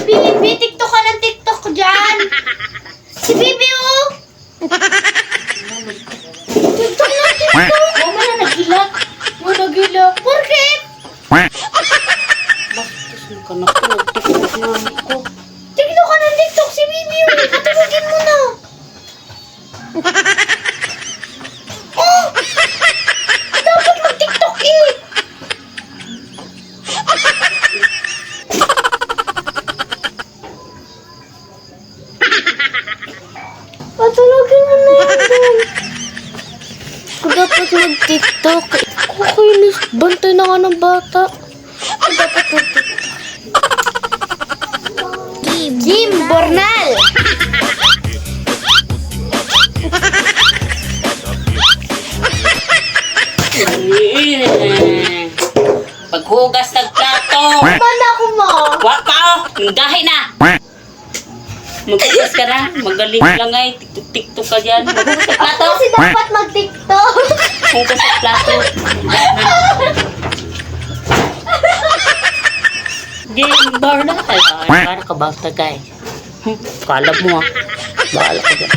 Bibi, TikTok ka ng TikTok dyan. Si Bibi, oh. TikTok na TikTok. Oh, man, nagilak. Oh, nagilak. Porket? Bastos mo ka na ko. TikTok na ako. TikTok ka ng TikTok si Bibi, oh. Patulogin mo na. Oh! Dapat mag-TikTok eh. Patulogin mo na yan doon. Kung dapat mag-TikTok, kukainis. Bantay na nga ng bata. Kung dapat mag-TikTok. Kim Bornal! Paghugas ng plato. Mana ako mo? Waka! Dahil na! Maghugas ka na. Magaling lang ay. Tiktok ka dyan. Maghugas ng plato. Kasi dapat mag-TikTok. Hugas ng plato. Game bar na. Para ka basta guy. Kalab mo ah. Bahala ka dyan.